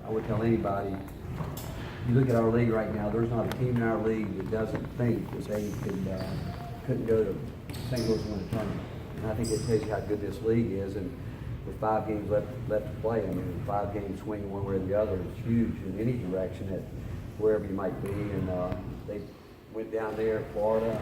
I would tell anybody, you look at our league right now, there's not a team in our league that doesn't think that they couldn't go to St. Louis and win a tournament. And I think it tells you how good this league is. And with 5 games left to play, I mean, 5 games swinging one way or the other is huge in any direction, at wherever you might be. And they went down there in Florida,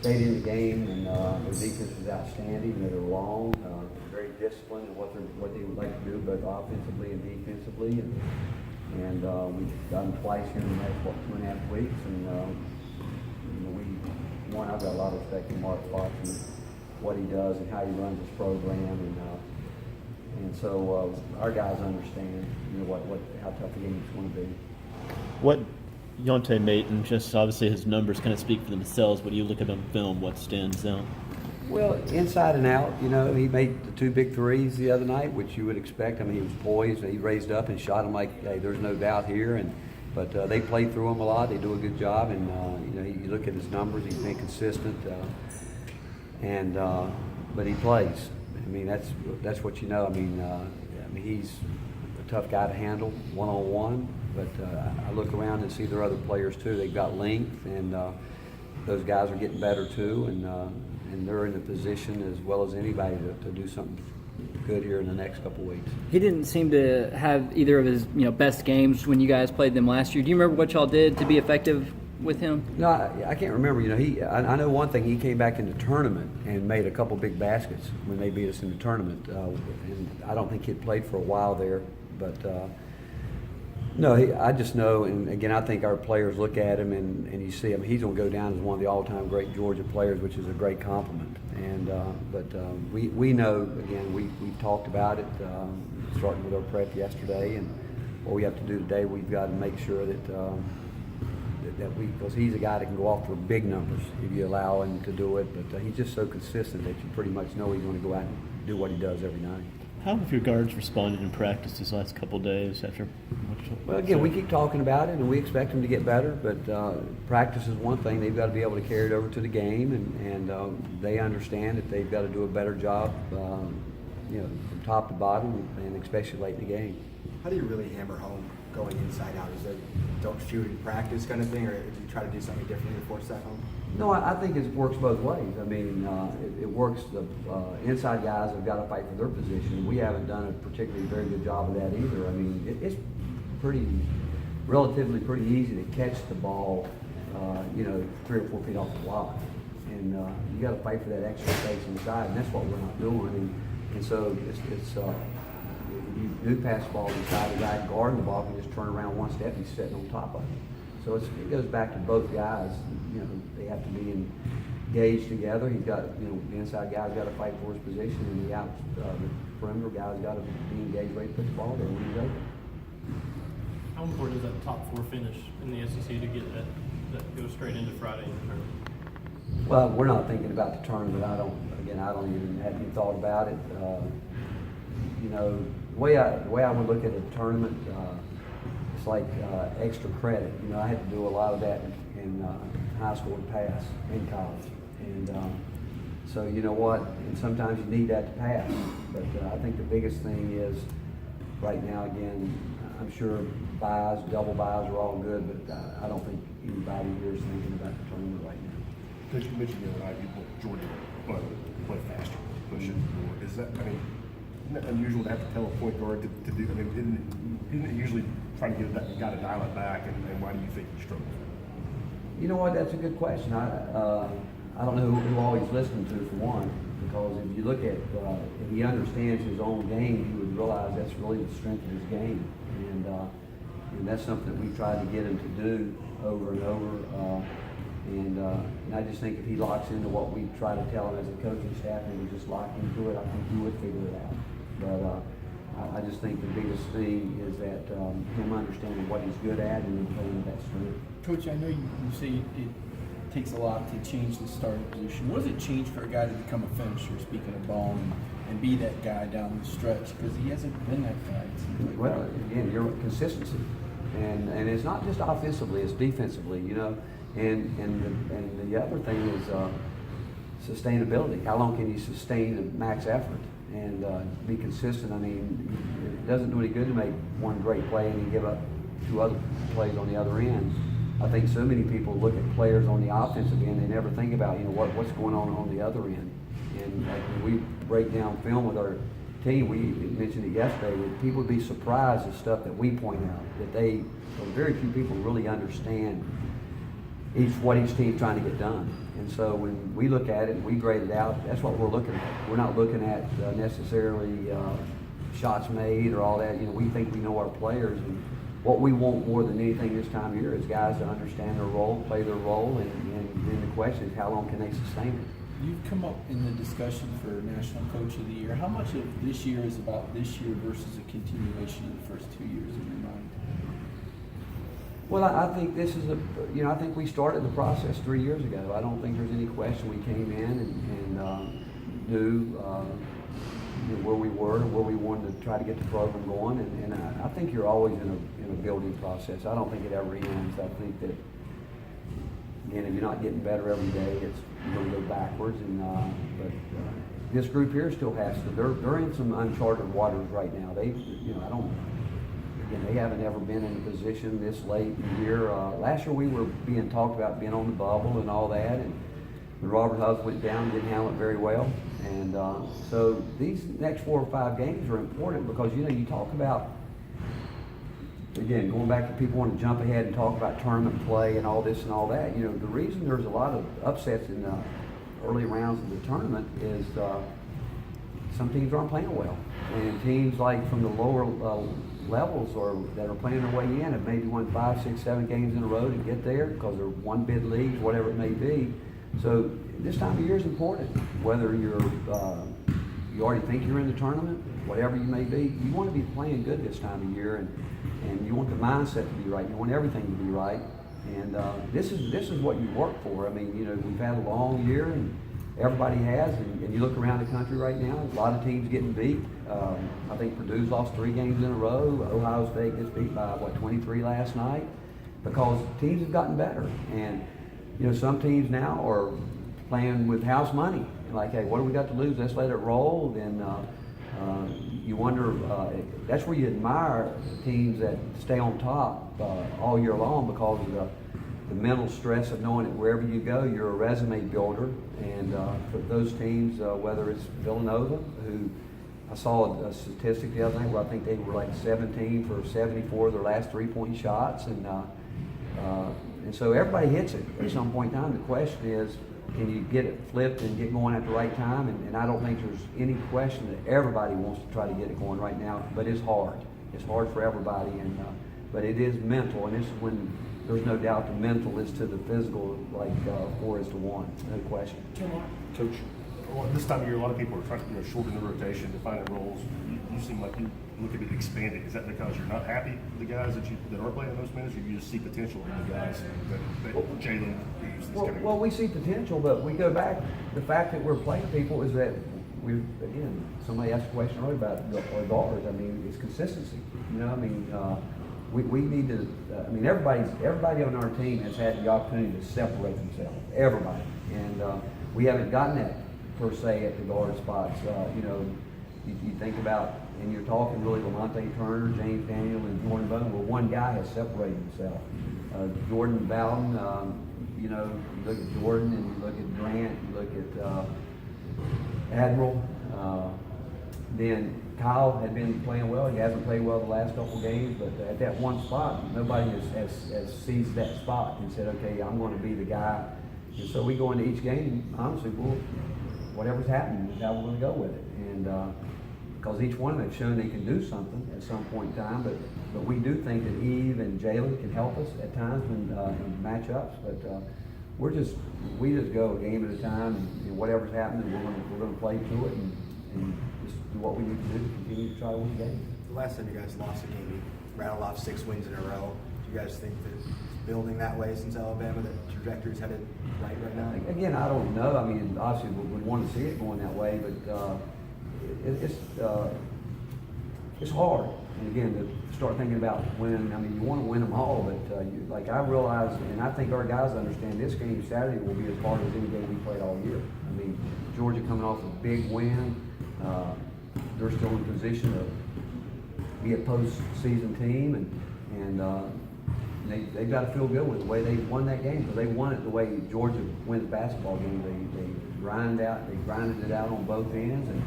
stayed in the game, and their defense was outstanding. They were long, very disciplined in what they would like to do, both offensively and defensively. And we've done twice here in the last 2.5 weeks, and I've got a lot of respect for Mark Fox and what he does and how he runs his program, and so our guys understand, how tough the game is going to be. What Yonte Maton, just obviously his numbers kind of speak for themselves. When you look at him film, what stands out? Well, inside and out, he made the 2 big threes the other night, which you would expect. I mean, he was poised, he raised up and shot them like, hey, there's no doubt here. But they play through him a lot. They do a good job, and you look at his numbers. He's been consistent, but he plays. I mean, that's what you know. I mean, he's a tough guy to handle one-on-one. But I look around and see there are other players too. They've got length, and those guys are getting better too, and they're in a position as well as anybody to do something good here in the next couple of weeks. He didn't seem to have either of his best games when you guys played them last year. Do you remember what y'all did to be effective with him? No, I can't remember. I know one thing. He came back in the tournament and made a couple big baskets when they beat us in the tournament. And I don't think he'd played for a while there, but no, I just know. And again, I think our players look at him and you see him. He's going to go down as one of the all-time great Georgia players, which is a great compliment. And but we know. Again, we've talked about it, starting with our prep yesterday, and what we have to do today. We've got to make sure that because he's a guy that can go off for big numbers if you allow him to do it. But he's just so consistent that you pretty much know he's going to go out and do what he does every night. How have your guards responded in practice these last couple of days after? Well, again, we keep talking about it, and we expect them to get better. But practice is one thing; they've got to be able to carry it over to the game, and they understand that they've got to do a better job, from top to bottom, and especially late in the game. How do you really hammer home going inside out? Is it don't shoot in practice kind of thing, or do you try to do something differently to force that home? No, I think it works both ways. I mean, it works. The inside guys have got to fight for their position. We haven't done a particularly very good job of that either. I mean, it's relatively pretty easy to catch the ball, 3 or 4 feet off the block, and you got to fight for that extra space inside, and that's what we're not doing. And so it's if you do pass the ball inside, the guy guarding the ball can just turn around one step, he's sitting on top of it. So it goes back to both guys. They have to be engaged together. He's got, the inside guy's got to fight for his position, and the perimeter guy's got to be engaged, ready to put the ball there when he's open. How important is that top 4 finish in the SEC to get that go straight into Friday in the tournament? Well, we're not thinking about the tournament. I don't even have any thought about it. The way I would look at a tournament, it's like extra credit. I had to do a lot of that in high school to pass in college, and so you know what? And sometimes you need that to pass. But I think the biggest thing is right now. Again, I'm sure buys, double buys are all good, but I don't think anybody here is thinking about the tournament right now. Because you mentioned the other night, Georgia play faster, push it more. Is that, isn't it unusual to have to tell a point guard to do? Isn't it usually trying to get that, you got to dial it back, and why do you think you struggle? You know what? That's a good question. I don't know who always listening to for one, because if you look at if he understands his own game, he would realize that's really the strength of his game, and that's something that we tried to get him to do over and over. And I just think if he locks into what we try to tell him as a coaching staff and we just lock into it, I think he would figure it out. But I just think the biggest thing is that him understanding what he's good at and then playing that strength. Coach, I know you say it takes a lot to change the starting position. What does it change for a guy to become a finisher, speaking of ball, and be that guy down the stretch? Because he hasn't been that guy. Well, again, your consistency. And it's not just offensively, it's defensively, And the other thing is sustainability. How long can you sustain a max effort? and be consistent. I mean, it doesn't do any good to make one great play and then give up 2 other plays on the other end. I think so many people look at players on the offensive end, they never think about, what's going on the other end. And like when we break down film with our team, we mentioned it yesterday, that people would be surprised at stuff that we point out, that very few people really understand what each team's trying to get done. And so when we look at it and we grade it out, that's what we're looking at. We're not looking at necessarily shots made or all that. We think we know our players, and what we want more than anything this time of year is guys to understand their role, play their role, and then the question is how long can they sustain it. You've come up in the discussion for National Coach of the Year. How much of this year is about this year versus a continuation of the first 2 years in your mind? Well, I think this is I think we started the process 3 years ago. I don't think there's any question we came in and knew where we were and where we wanted to try to get the program going. And I think you're always in a building process. I don't think it ever ends. I think that, again, if you're not getting better every day, you're going to go backwards. But this group here still has to. They're in some uncharted waters right now. They haven't ever been in a position this late in the year. Last year we were being talked about being on the bubble and all that, and when Robert Huff went down, didn't handle it very well. And so these next 4 or 5 games are important because you talk about, again, going back to people want to jump ahead and talk about tournament play and all this and all that. The reason there's a lot of upsets in the early rounds of the tournament is some teams aren't playing well, and teams like from the lower levels that are playing their way in have maybe won 5, 6, 7 games in a row to get there because they're one bid leagues, whatever it may be. So this time of year is important. Whether you already think you're in the tournament, whatever you may be, you want to be playing good this time of year, and you want the mindset to be right. You want everything to be right, and this is what you work for. I mean, we've had a long year, and everybody has, and you look around the country right now, a lot of teams getting beat. I think Purdue's lost 3 games in a row. Ohio State gets beat by 23 last night, because teams have gotten better. And some teams now are playing with house money. Like, hey, what do we got to lose? Let's let it roll. Then you wonder, that's where you admire teams that stay on top all year long, because of the mental stress of knowing that wherever you go, you're a resume builder. And for those teams, whether it's Villanova, who I saw a statistic the other night where I think they were like 17 for 74 of their last 3-point shots, and so everybody hits it at some point in time. The question is, can you get it flipped and get going at the right time? And I don't think there's any question that everybody wants to try to get it going right now, but it's hard. It's hard for everybody, but it is mental, and this is when there's no doubt the mental is to the physical, like 4 is to 1, no question. Coach, this time of year, a lot of people are trying to shorten the rotation, defining roles. You seem like you look at it expanding. Is that because you're not happy with the guys that are playing those minutes, or you just see potential in the guys that Jalen is Well, we see potential, but we go back. The fact that we're playing people is that somebody asked a question earlier about our guards. I mean, it's consistency. We need to. Everybody on our team has had the opportunity to separate themselves. Everybody, and we haven't gotten that per se at the guard spots. You think about, and you're talking really Lamonte Turner, James Daniel, and Jordan Bowden. Well, one guy has separated himself. Jordan Bowden. You look at Jordan, and you look at Grant, you look at Admiral. Then Kyle had been playing well. He hasn't played well the last couple games, but at that one spot, nobody has seized that spot and said, okay, I'm going to be the guy. And so we go into each game, honestly, whatever's happening is how we're going to go with it. And because each one of them have shown they can do something at some point in time, but we do think that Eve and Jalen can help us at times in matchups. But we just go a game at a time, and whatever's happening, we're going to play to it and just do what we need to do to continue to try to win games. The last time you guys lost a game, you rattled off 6 wins in a row. Do you guys think that it's building that way since Alabama, that trajectory's headed right now? Again, I don't know. I mean, obviously we want to see it going that way, but it's hard. And again, to start thinking about winning, I mean, you want to win them all, but I realize, and I think our guys understand, this game Saturday will be as hard as any game we played all year. I mean, Georgia coming off a big win, they're still in position to be a postseason team, and they've got to feel good with the way they won that game, because they won it the way Georgia wins basketball game. They grinded it out on both ends, and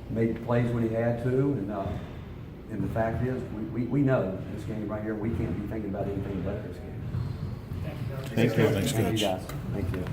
made plays when he had to, and the fact is, we know this game right here, we can't be thinking about anything but this game. Thank you. Thank you, guys. Thank you.